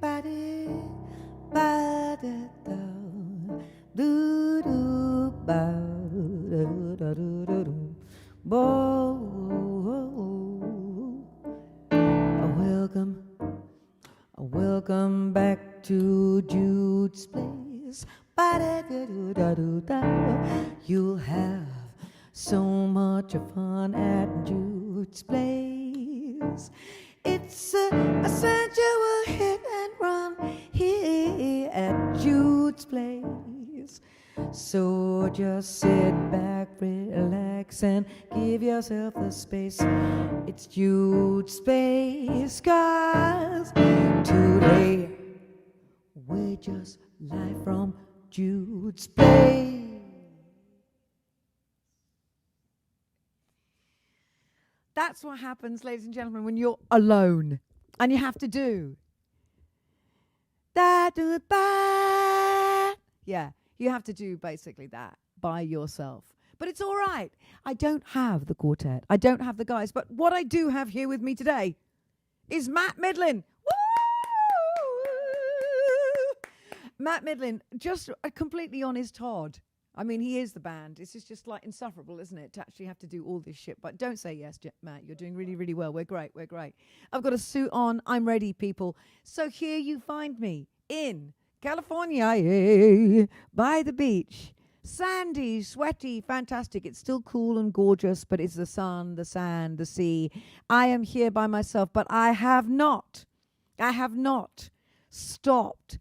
ba-dee, ba-da-da, doo-doo, ba-da-da-da-da-da, bo. Welcome back to Jude's place. Ba-da-da-da-da-da. You'll have so much fun at Jude's place. It's a sensual hit and run here at Jude's place. So just sit back, relax, and give yourself the space. It's Jude's space, 'cause today we're just live from Jude's place. That's what happens, ladies and gentlemen, when you're alone and you have to do that. Yeah, you have to do basically that by yourself. But it's all right. I don't have the quartet. I don't have the guys. But what I do have here with me today is Matt Midlin. Woo! Matt Midlin, just a completely honest Todd. I mean, he is the band. It's just like insufferable, isn't it, to actually have to do all this shit. But don't say yes, Matt. You're doing really, really well. We're great. We're great. I've got a suit on. I'm ready, people. So here you find me in California, by the beach. Sandy, sweaty, fantastic. It's still cool and gorgeous, but it's the sun, the sand, the sea. I am here by myself, but I have not stopped,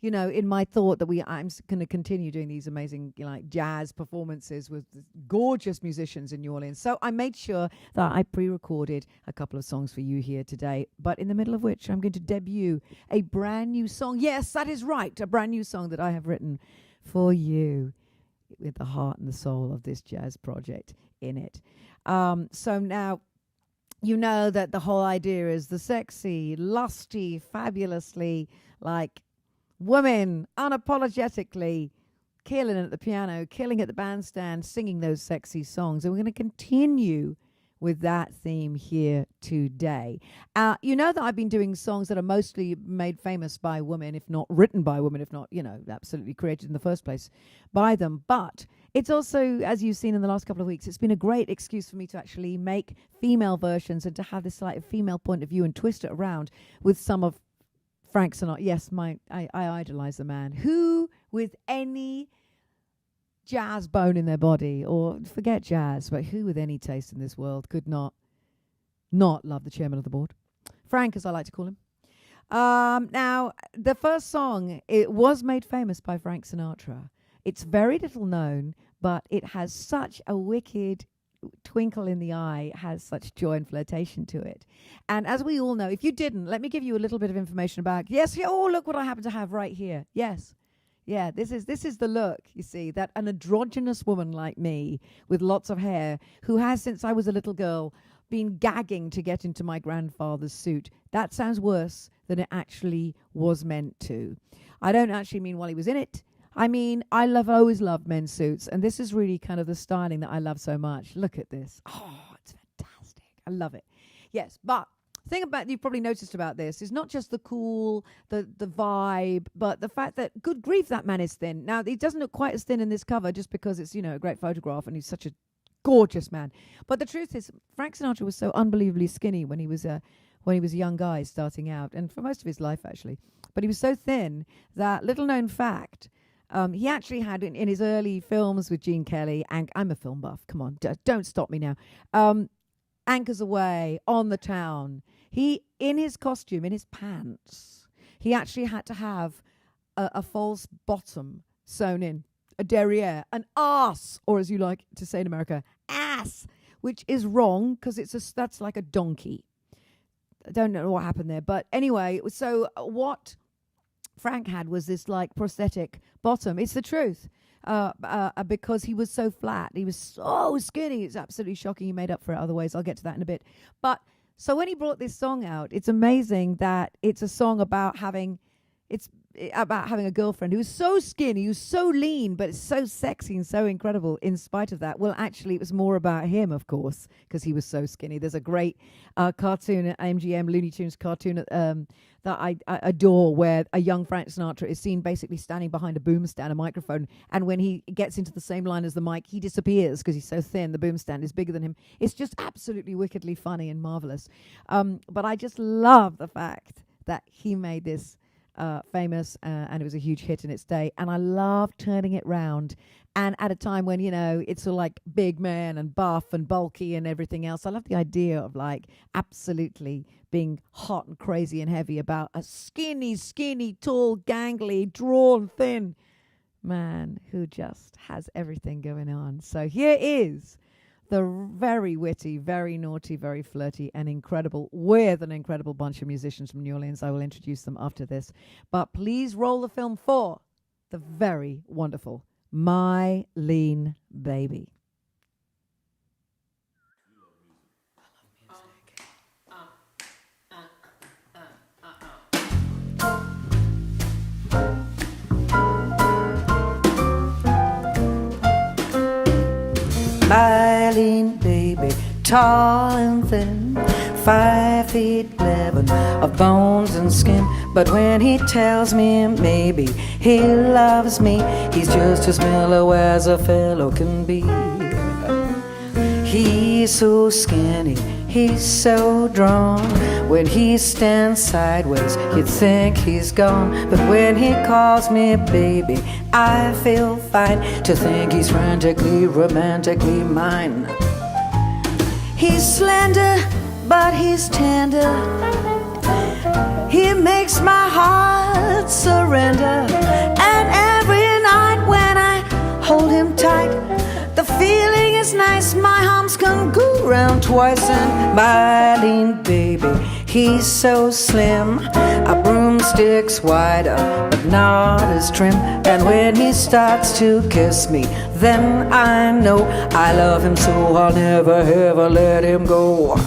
in my thought that I'm going to continue doing these amazing, jazz performances with gorgeous musicians in New Orleans. So I made sure that I pre-recorded a couple of songs for you here today, but in the middle of which I'm going to debut a brand new song. Yes, that is right. A brand new song that I have written for you, with the heart and the soul of this jazz project in it. So now, you know that the whole idea is the sexy, lusty, fabulously, women unapologetically killing at the piano, killing at the bandstand, singing those sexy songs. And we're going to continue with that theme here today. You know that I've been doing songs that are mostly made famous by women, if not written by women, if not, absolutely created in the first place by them. But it's also, as you've seen in the last couple of weeks, it's been a great excuse for me to actually make female versions and to have this female point of view and twist it around with some of Frank Sinatra. Yes, I idolize the man who, with any jazz bone in their body, or forget jazz, but who with any taste in this world could not love the chairman of the board, Frank, as I like to call him. Now, the first song, it was made famous by Frank Sinatra. It's very little known, but it has such a wicked twinkle in the eye, has such joy and flirtation to it. And as we all know, if you didn't, let me give you a little bit of information about, look what I happen to have right here. Yes. Yeah, this is the look, you see, that an androgynous woman like me with lots of hair, who has, since I was a little girl, been gagging to get into my grandfather's suit. That sounds worse than it actually was meant to. I don't actually mean while he was in it. I mean, always loved men's suits, and this is really kind of the styling that I love so much. Look at this. Oh, it's fantastic. I love it. Yes, but the thing about you've probably noticed about this is not just the cool, the vibe, but the fact that, good grief, that man is thin. Now, he doesn't look quite as thin in this cover just because it's, a great photograph and he's such a gorgeous man. But the truth is, Frank Sinatra was so unbelievably skinny when he was a young guy starting out, and for most of his life, actually. But he was so thin that, little known fact, he actually had in his early films with Gene Kelly, and I'm a film buff, come on, don't stop me now, Anchors Away, On the Town, he, in his costume, in his pants, he actually had to have a false bottom sewn in, a derriere, an ass, or as you like to say in America, ass, which is wrong because that's like a donkey. I don't know what happened there, but anyway, so what Frank had was this prosthetic bottom. It's the truth. Because he was so flat. He was so skinny. It's absolutely shocking. He made up for it other ways. I'll get to that in a bit. But so when he brought this song out, it's amazing that it's a song about having, it's about having a girlfriend who was so skinny, who was so lean, but so sexy and so incredible in spite of that. Well, actually, it was more about him, of course, because he was so skinny. There's a great cartoon at MGM, Looney Tunes cartoon that I adore, where a young Frank Sinatra is seen basically standing behind a boom stand, a microphone, and when he gets into the same line as the mic, he disappears because he's so thin. The boom stand is bigger than him. It's just absolutely wickedly funny and marvelous. But I just love the fact that he made this famous, and it was a huge hit in its day, and I love turning it round, and at a time when, you know, it's sort of like big man and buff and bulky and everything else. I love the idea of like absolutely being hot and crazy and heavy about a skinny, tall, gangly, drawn, thin man who just has everything going on. So here is the very witty, very naughty, very flirty, and incredible, with an incredible bunch of musicians from New Orleans. I will introduce them after this. But please roll the film for the very wonderful My Lean Baby. My lean baby, tall and thin, 5'11" of bones and skin. But when he tells me maybe he loves me, he's just as mellow as a fellow can be. He's so skinny, he's so drawn. When he stands sideways, you'd think he's gone. But when he calls me baby, I feel fine to think he's frantically, romantically mine. He's slender, but he's tender. He makes my heart surrender. And every night when I hold him tight, the feeling is nice. My arms can go round twice. And my lean baby, he's so slim, a broomstick's wider, but not as trim. And when he starts to kiss me, then I know I love him so I'll never ever let him go.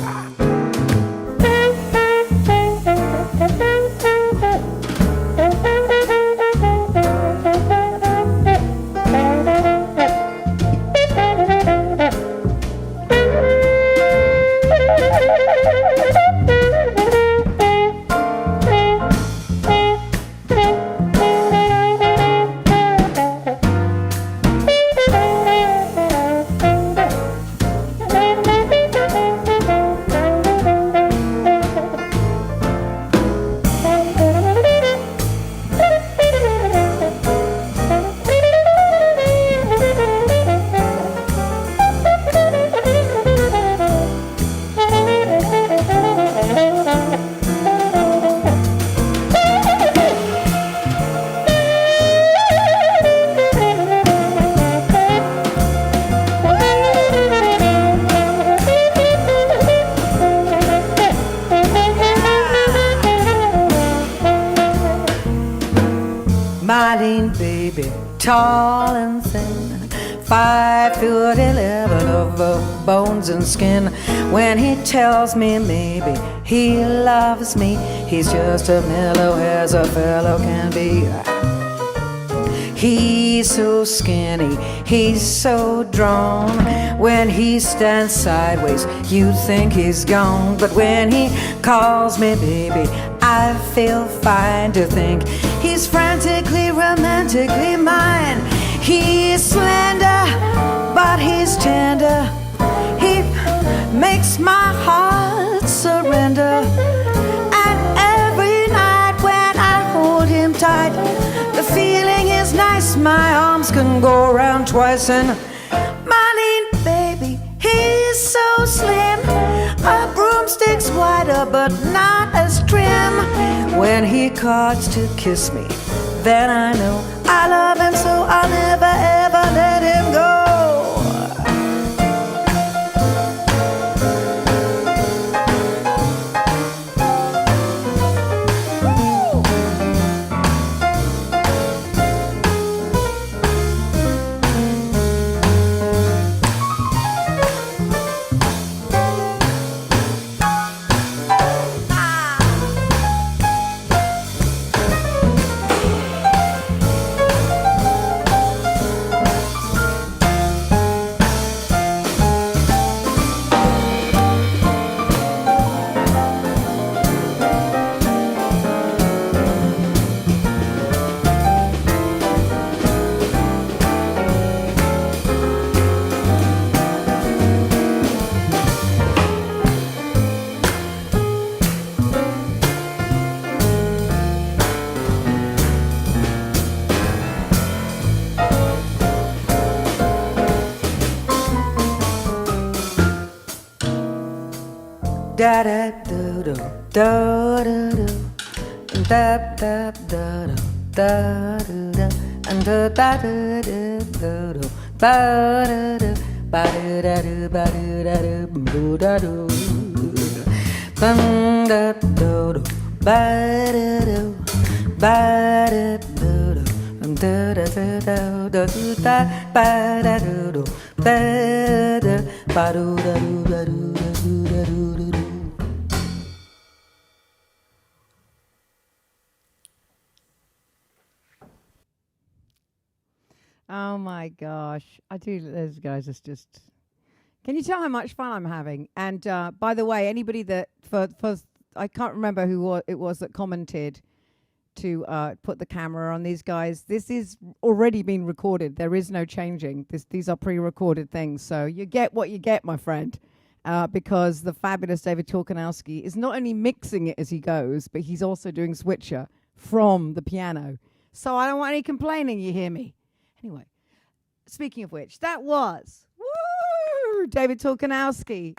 My lean baby, tall and thin, 5'11" of bones and skin. When he tells me maybe he loves me, he's just as mellow as a fellow can be. He's so skinny, he's so drawn. When he stands sideways, you think he's gone. But when he calls me baby, I feel fine to think he's frantically, romantically mine. He's slender, but he's tender. He makes my heart surrender. And every night when I hold him tight, the feeling is nice. My arms can go around twice. And my lean baby, he's so slim, a broomstick's wider but not as trim. When he cards to kiss me, then I know I love him so I'll never ever let him go. Oh my gosh. I do, those guys is just. Can you tell how much fun I'm having? And by the way, anybody that, for I can't remember who it was that commented to put the camera on these guys. This is already been recorded. There is no changing. These are pre-recorded things. So you get what you get, my friend. Because the fabulous David Torkanowsky is not only mixing it as he goes, but he's also doing switcher from the piano. So I don't want any complaining, you hear me? Anyway, speaking of which, that was David Torkanowsky,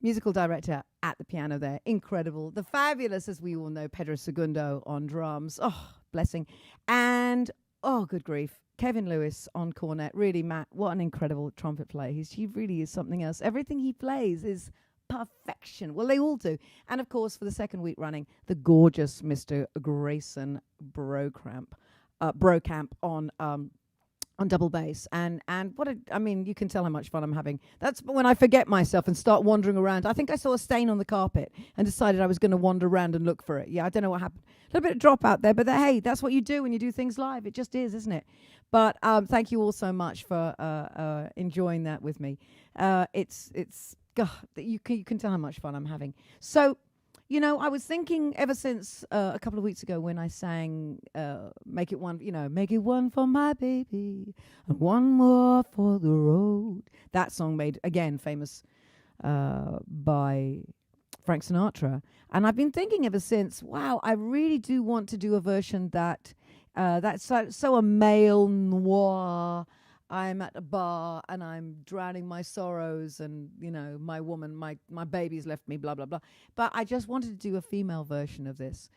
musical director at the piano there. Incredible. The fabulous, as we all know, Pedro Segundo on drums. Oh, blessing. And, oh, good grief, Kevin Lewis on cornet. Really, Matt, what an incredible trumpet player. He really is something else. Everything he plays is perfection. Well, they all do. And, of course, for the second week running, the gorgeous Mr. Grayson Brockamp on double bass, and I mean, you can tell how much fun I'm having. That's when I forget myself and start wandering around. I think I saw a stain on the carpet and decided I was going to wander around and look for it. Yeah, I don't know what happened. A little bit of drop out there, but hey, that's what you do when you do things live. It just is, isn't it? But thank you all so much for enjoying that with me. It's God, you can tell how much fun I'm having. So. You know, I was thinking ever since a couple of weeks ago when I sang Make It One, make it one for my baby and one more for the road. That song made, again, famous by Frank Sinatra. And I've been thinking ever since, wow, I really do want to do a version that's so a male noir. I'm at a bar and I'm drowning my sorrows and, my woman, my baby's left me, blah, blah, blah. But I just wanted to do a female version of this.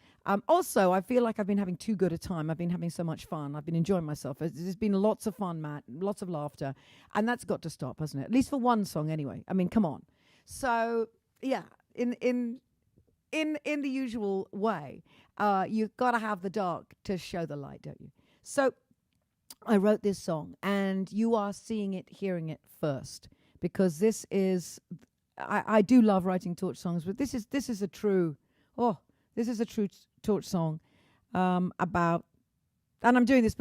Also, I feel like I've been having too good a time. I've been having so much fun. I've been enjoying myself. There's been lots of fun, Matt, lots of laughter. And that's got to stop, hasn't it? At least for one song anyway. I mean, come on. So, yeah, in the usual way, you've got to have the dark to show the light, don't you? So I wrote this song, and you are seeing it, hearing it first, because this is, I do love writing torch songs, but this is a true torch song about, and I'm doing this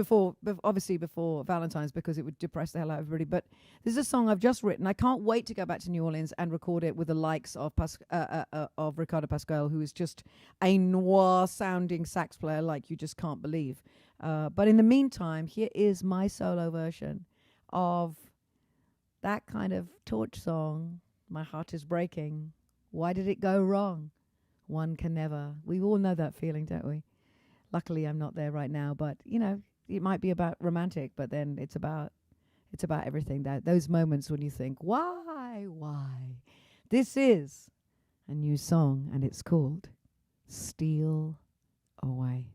obviously before Valentine's because it would depress the hell out of everybody, but this is a song I've just written. I can't wait to go back to New Orleans and record it with the likes of Ricardo Pasquale, who is just a noir-sounding sax player like you just can't believe. But in the meantime, here is my solo version of that kind of torch song. My heart is breaking. Why did it go wrong? One can never. We all know that feeling, don't we? Luckily, I'm not there right now, but it might be about romantic, but then it's about everything. Those moments when you think, why? This is a new song, and it's called Steal Away.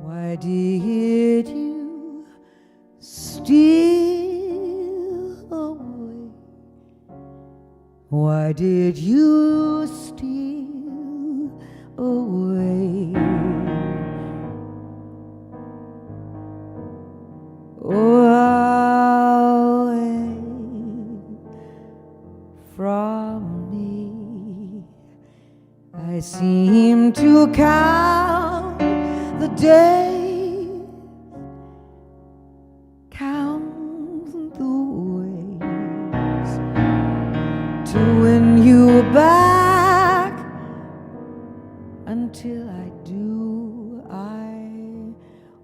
Why did you steal away? Why did you steal away? Away from me. I seem to count the day, count the way until I do, I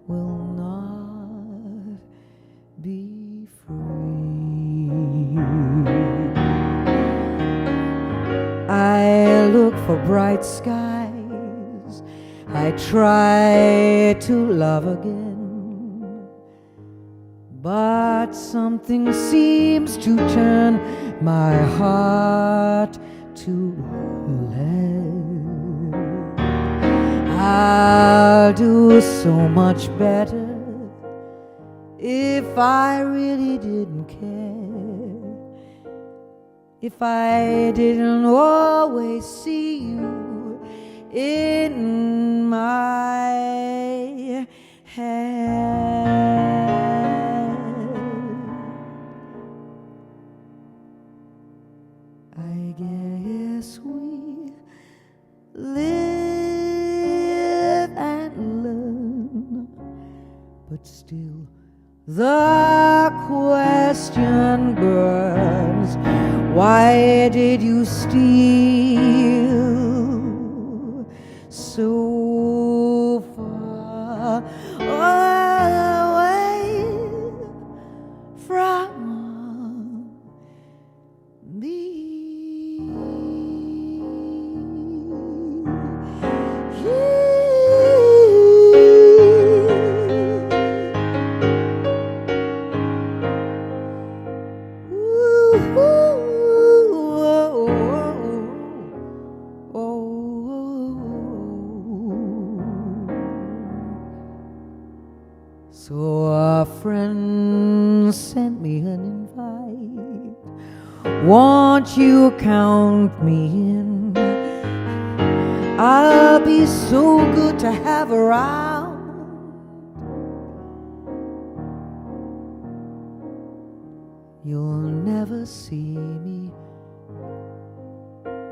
will not be free. I look for bright skies, I try to love again, but something seems to turn my heart to lead. I'll do so much better if I really didn't care, if I didn't always see you in my head. I guess we live and learn, but still the question burns. Why did you steal so far away from me? So a friend sent me an invite. Won't you count me in? I'll be so good to have around. You'll never see me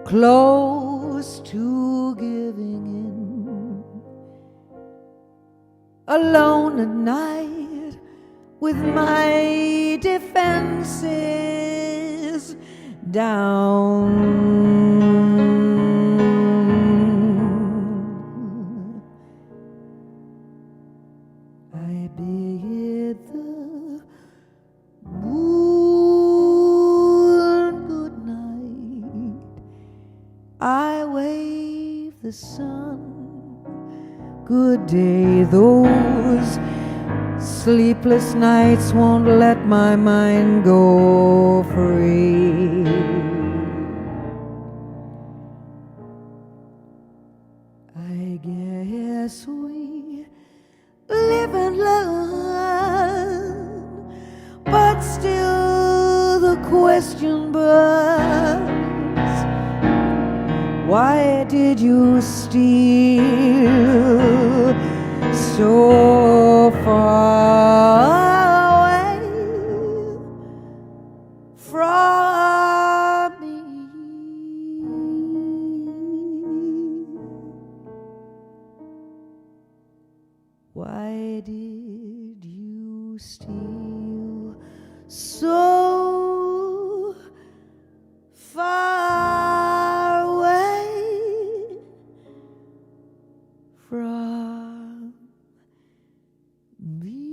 close to giving in. Alone at night with my defenses down. I bid the moon good night. I wave the sun good day. Those sleepless nights won't let my mind go free. I guess we live and learn, but still the question burns. Why did you steal so far away from me? Why did you steal so far away from me?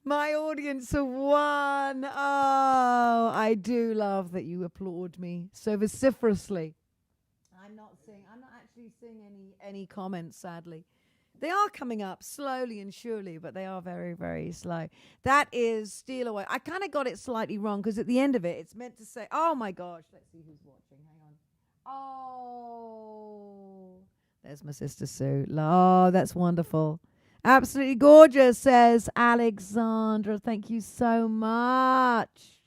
My audience of one. Oh, I do love that you applaud me so vociferously. I'm not actually seeing any comments, sadly. They are coming up slowly and surely, but they are very, very slow. That is Steal Away. I kind of got it slightly wrong because at the end of it, it's meant to say, oh my gosh, let's see who's watching. Hang on. Oh, there's my sister Sue. Oh, that's wonderful. Absolutely gorgeous, says Alexandra. Thank you so much.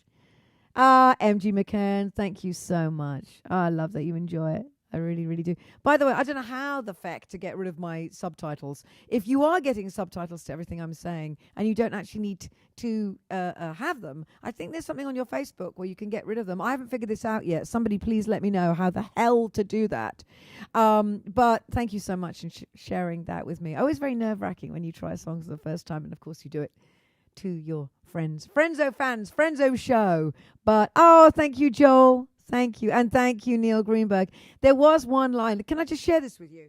MG McCann, thank you so much. I love that you enjoy it. I really, really do. By the way, I don't know how the feck to get rid of my subtitles. If you are getting subtitles to everything I'm saying and you don't actually need to have them, I think there's something on your Facebook where you can get rid of them. I haven't figured this out yet. Somebody please let me know how the hell to do that. But thank you so much for sharing that with me. Always very nerve-wracking when you try songs for the first time, and of course you do it to your friends. Friendzo fans, Friendzo show. But, thank you, Joel. Thank you. And thank you, Neil Greenberg. There was one line. Can I just share this with you?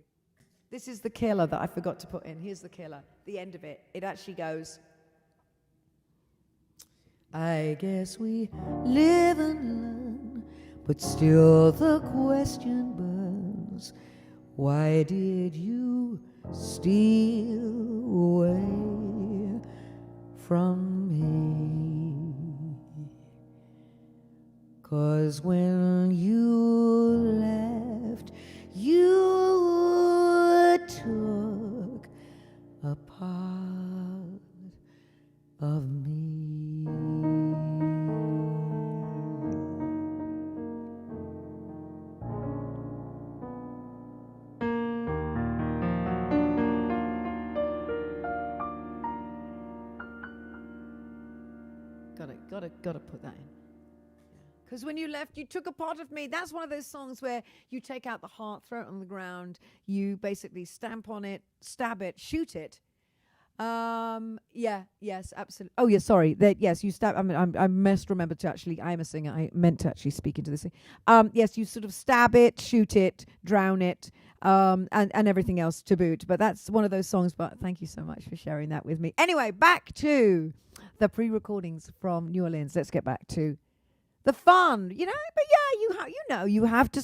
This is the killer that I forgot to put in. Here's the killer. The end of it. It actually goes, I guess we live and learn, but still the question burns. Why did you steal away from me? 'Cause when you left, you took a part of me. Gotta put that in. Because when you left, you took a part of me. That's one of those songs where you take out the heart, throw it on the ground, you basically stamp on it, stab it, shoot it. Yes, absolutely. Oh, yeah, sorry. Yes, you stab. I must remember to actually, I am a singer. I meant to actually speak into this thing. Yes, you sort of stab it, shoot it, drown it, and everything else to boot. But that's one of those songs. But thank you so much for sharing that with me. Anyway, back to the pre-recordings from New Orleans. Let's get back to the fun, but yeah, you have to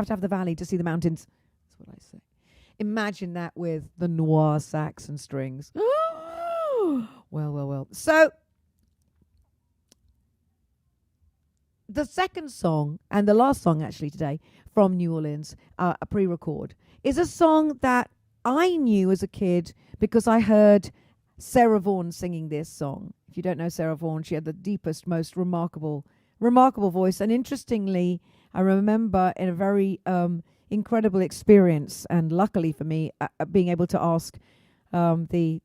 have the valley to see the mountains. That's what I say. Imagine that with the noir sax and strings. Well. So the second song and the last song actually today from New Orleans, a pre-record, is a song that I knew as a kid because I heard Sarah Vaughan singing this song. If you don't know Sarah Vaughan, she had the deepest, most remarkable voice. And interestingly, I remember in a very incredible experience, and luckily for me, being able to ask the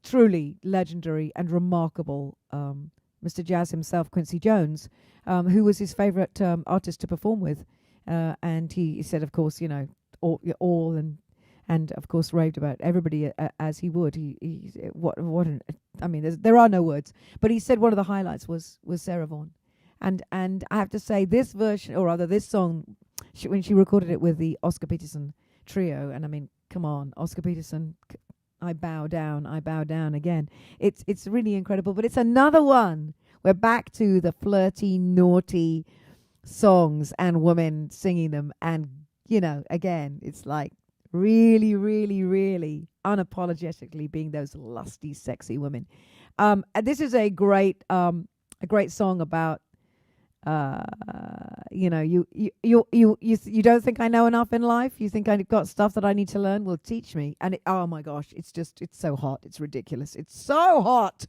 truly legendary and remarkable Mr. Jazz himself, Quincy Jones, who was his favorite artist to perform with. And he said, of course, all and of course raved about everybody as he would. There are no words, but he said one of the highlights was Sarah Vaughan. And I have to say, this version, or rather this song, when she recorded it with the Oscar Peterson trio, and I mean, come on, Oscar Peterson, I bow down again. It's really incredible, but it's another one. We're back to the flirty, naughty songs and women singing them, and again, it's like really, really, really unapologetically being those lusty, sexy women. This is a great song about. You don't think I know enough in life? You think I've got stuff that I need to learn? Well, teach me. And oh my gosh, it's so hot. It's ridiculous. It's so hot.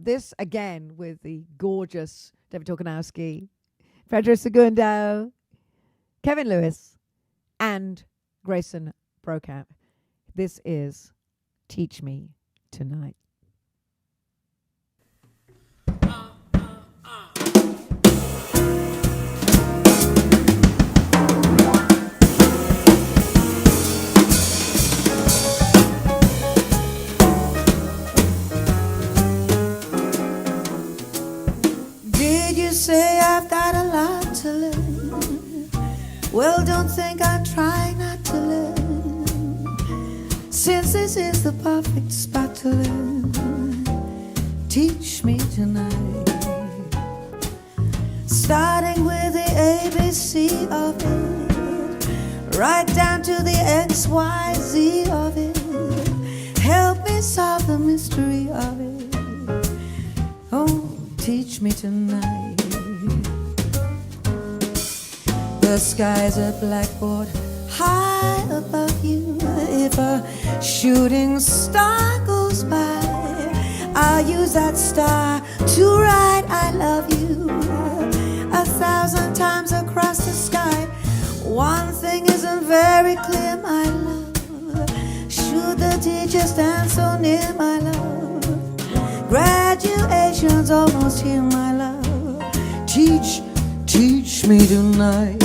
This again with the gorgeous David Torkanowsky, Pedro Segundo, Kevin Lewis, and Grayson Brockamp. This is Teach Me Tonight. Say I've got a lot to learn. Well, don't think I'm trying not to learn, since this is the perfect spot to learn. Teach me tonight, starting with the ABC of it, right down to the XYZ of it. Help me solve the mystery of it. Oh, teach me tonight. The sky's a blackboard high above you. If a shooting star goes by, I'll use that star to write I love you 1,000 times across the sky. One thing isn't very clear, my love. Should the teacher stand so near, my love? Graduation's almost here, my love. Teach me tonight.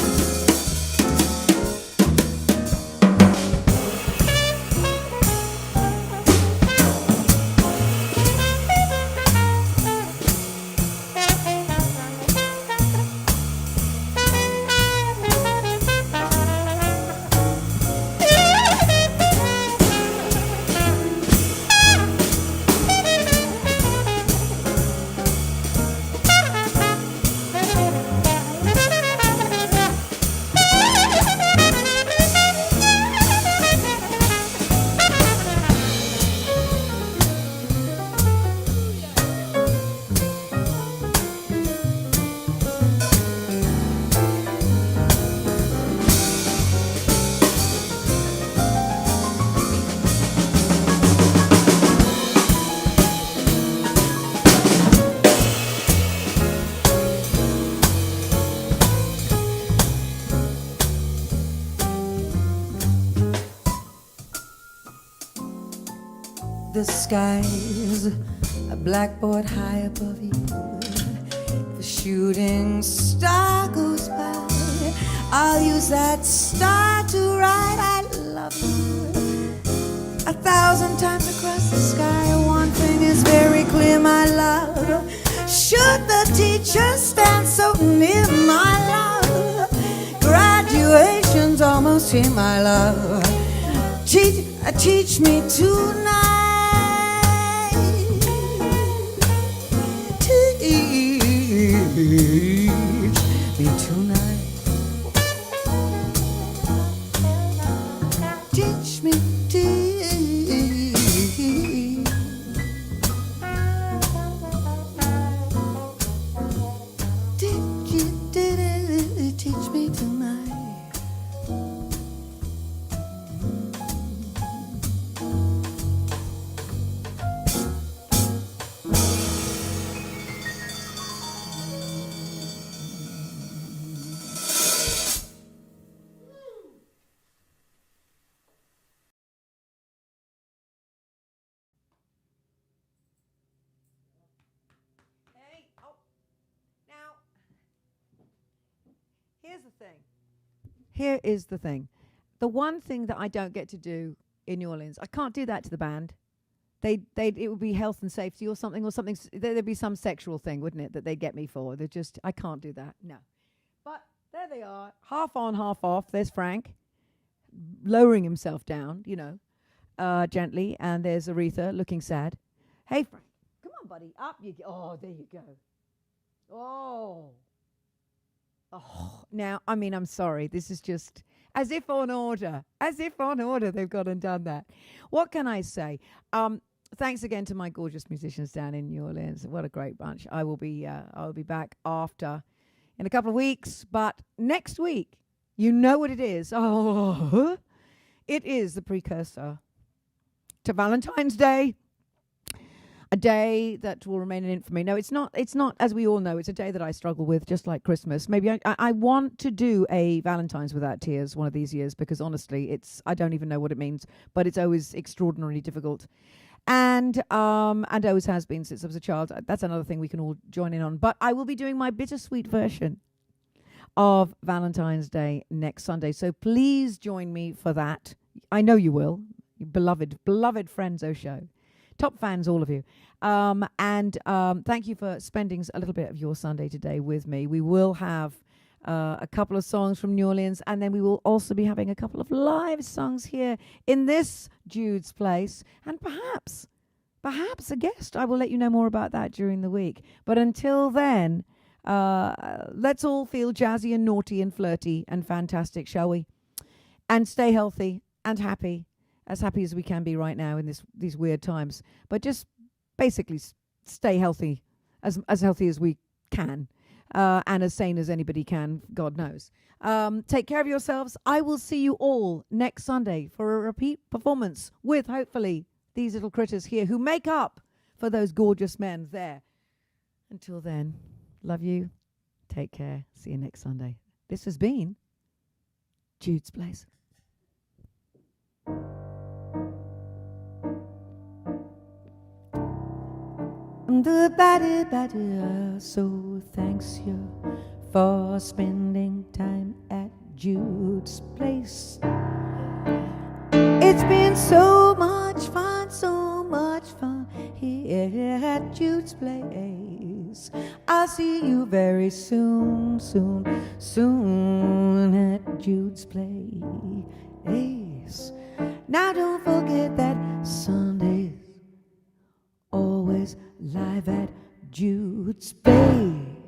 The sky's a blackboard high above you. If a shooting star goes by, I'll use that star to write I love you 1,000 times across the sky. One thing is very clear, my love. Should the teacher stand so near, my love? Graduation's almost here, my love. Teach me tonight. Teach me tonight. Teach me, teach me tonight. Here's the thing. Here is the thing. The one thing that I don't get to do in New Orleans, I can't do that to the band. It would be health and safety or something. There'd be some sexual thing, wouldn't it, that they'd get me for? I can't do that. No. But there they are, half on, half off. There's Frank, lowering himself down, gently, and there's Aretha looking sad. Hey, Frank, come on, buddy, up you go. Oh, there you go. Oh, now, I'm sorry. This is just as if on order. They've gone and done that. What can I say? Thanks again to my gorgeous musicians down in New Orleans. What a great bunch. I will be back in a couple of weeks. But next week, you know what it is. Oh, it is the precursor to Valentine's Day. A day that will remain in infamy. No, it's not, as we all know, it's a day that I struggle with, just like Christmas. Maybe I want to do a Valentine's Without Tears one of these years, because honestly, I don't even know what it means, but it's always extraordinarily difficult. And always has been since I was a child. That's another thing we can all join in on. But I will be doing my bittersweet version of Valentine's Day next Sunday. So please join me for that. I know you will. You beloved Friendzo show. Top fans, all of you. Thank you for spending a little bit of your Sunday today with me. We will have a couple of songs from New Orleans, and then we will also be having a couple of live songs here in this Jude's place, and perhaps a guest. I will let you know more about that during the week. But until then, let's all feel jazzy and naughty and flirty and fantastic, shall we? And stay healthy and happy. As happy as we can be right now in these weird times. But just basically stay healthy, as healthy as we can. and as sane as anybody can, God knows. Take care of yourselves. I will see you all next Sunday for a repeat performance with, hopefully, these little critters here who make up for those gorgeous men there. Until then, love you. Take care. See you next Sunday. This has been Jude's Place. So thanks you for spending time at Jude's Place. It's been so much fun here at Jude's Place. I'll see you very soon at Jude's Place. Now don't forget that Sundays always live at Jude's Place.